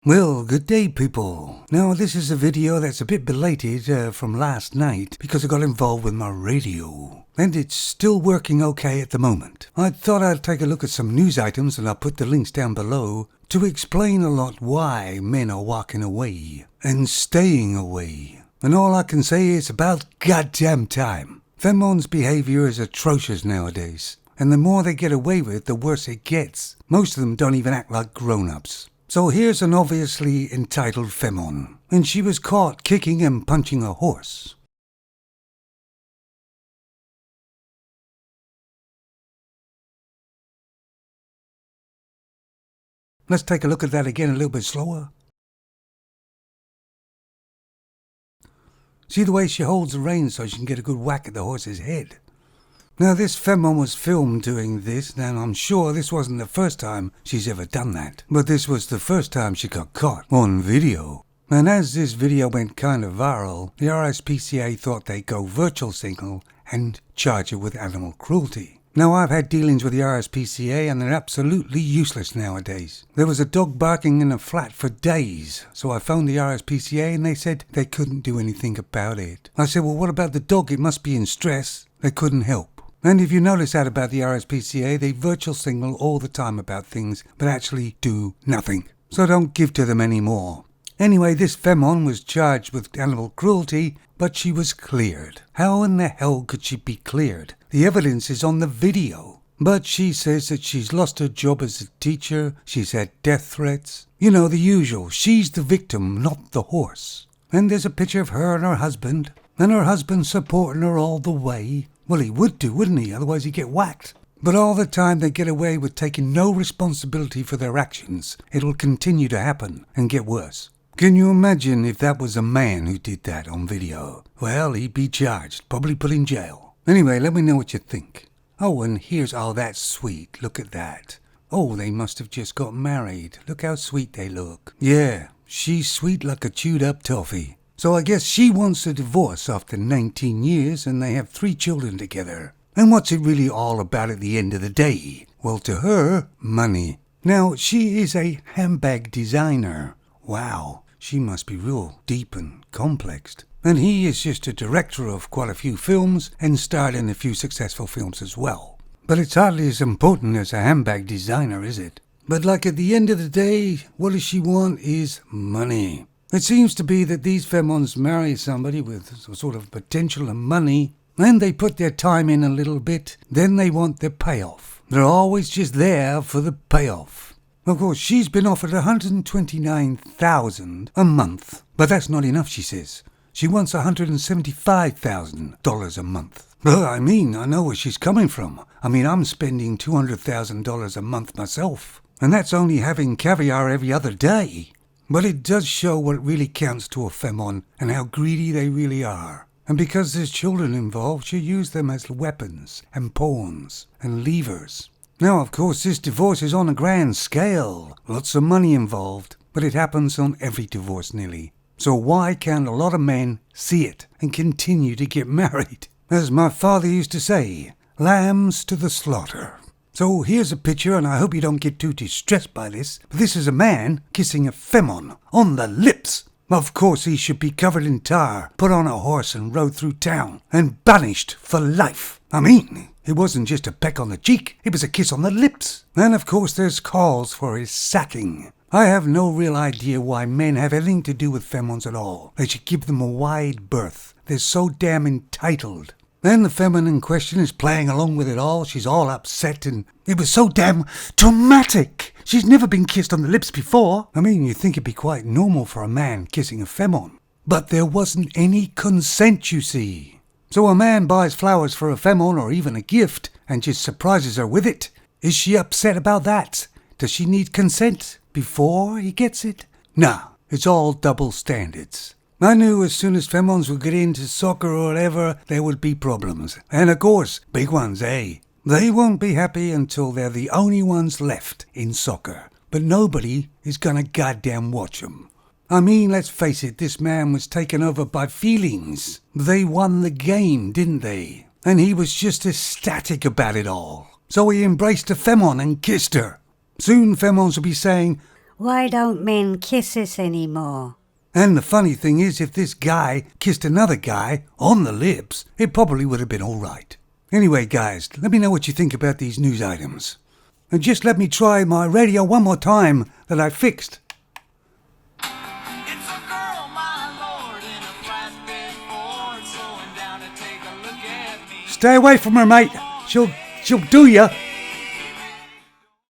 Well, good day, people. Now, this is a video that's a bit belated from last night because I got involved with my radio. And it's still working okay at the moment. I thought I'd take a look at some news items, and I'll put the links down below to explain a lot why men are walking away and staying away. And all I can say is about goddamn time. Femmon's behavior is atrocious nowadays. And the more they get away with, the worse it gets. Most of them don't even act like grown-ups. So here's an obviously entitled Femmon, and she was caught kicking and punching a horse. Let's take a look at that again a little bit slower. See the way she holds the reins so she can get a good whack at the horse's head. Now this Femmon was filmed doing this, and I'm sure this wasn't the first time she's ever done that. But this was the first time she got caught on video. And as this video went kind of viral, the RSPCA thought they'd go virtual signal and charge her with animal cruelty. Now I've had dealings with the RSPCA and they're absolutely useless nowadays. There was a dog barking in a flat for days, so I phoned the RSPCA and they said they couldn't do anything about it. I said, well, what about the dog? It must be in stress. They couldn't help. And if you notice that about the RSPCA, they virtual signal all the time about things, but actually do nothing. So don't give to them anymore. Anyway, this Femmon was charged with animal cruelty, but she was cleared. How in the hell could she be cleared? The evidence is on the video. But she says that she's lost her job as a teacher, she's had death threats. You know, the usual. She's the victim, not the horse. And there's a picture of her and her husband supporting her all the way. Well, he would do, wouldn't he? Otherwise he'd get whacked. But all the time they get away with taking no responsibility for their actions. It'll continue to happen and get worse. Can you imagine if that was a man who did that on video? Well, he'd be charged, probably put in jail. Anyway, let me know what you think. Oh, and here's, oh, that's sweet. Look at that. Oh, they must have just got married. Look how sweet they look. Yeah, she's sweet like a chewed up toffee. So I guess she wants a divorce after 19 years and they have 3 children together. And what's it really all about at the end of the day? Well, to her, money. Now, she is a handbag designer. Wow, she must be real deep and complex. And he is just a director of quite a few films and starred in a few successful films as well. But it's hardly as important as a handbag designer, is it? But like at the end of the day, what does she want is money. It seems to be that these Femmons marry somebody with some sort of potential and money, and they put their time in a little bit, then they want their payoff. They're always just there for the payoff. Of course, she's been offered $129,000 a month, but that's not enough, she says. She wants $175,000 a month. Well, I know where she's coming from. I'm spending $200,000 a month myself, and that's only having caviar every other day. But it does show what really counts to a Femmon and how greedy they really are. And because there's children involved, she used them as weapons and pawns and levers. Now, of course, this divorce is on a grand scale. Lots of money involved. But it happens on every divorce nearly. So why can't a lot of men see it and continue to get married? As my father used to say, lambs to the slaughter. So here's a picture, and I hope you don't get too distressed by this, but this is a man kissing a Femmon on the lips. Of course he should be covered in tar, put on a horse and rode through town, and banished for life. It wasn't just a peck on the cheek, it was a kiss on the lips. And of course there's calls for his sacking. I have no real idea why men have anything to do with Femmons at all. They should give them a wide berth. They're so damn entitled. Then the Femmon in question is playing along with it all. She's all upset and it was so damn dramatic. She's never been kissed on the lips before. You'd think it'd be quite normal for a man kissing a Femmon. But there wasn't any consent, you see. So a man buys flowers for a Femmon or even a gift and just surprises her with it. Is she upset about that? Does she need consent before he gets it? Nah, it's all double standards. I knew as soon as Femmons would get into soccer or whatever, there would be problems. And of course, big ones, eh? They won't be happy until they're the only ones left in soccer. But nobody is gonna goddamn watch them. Let's face it, this man was taken over by feelings. They won the game, didn't they? And he was just ecstatic about it all. So he embraced a Femmon and kissed her. Soon Femmons will be saying, Why don't men kiss us anymore? And the funny thing is, if this guy kissed another guy on the lips, it probably would have been all right. Anyway, guys, let me know what you think about these news items. And just let me try my radio one more time that I fixed. It's a girl, my lord, in a flatbed Ford, slowing down to take a look at me. Stay away from her, mate. She'll do ya.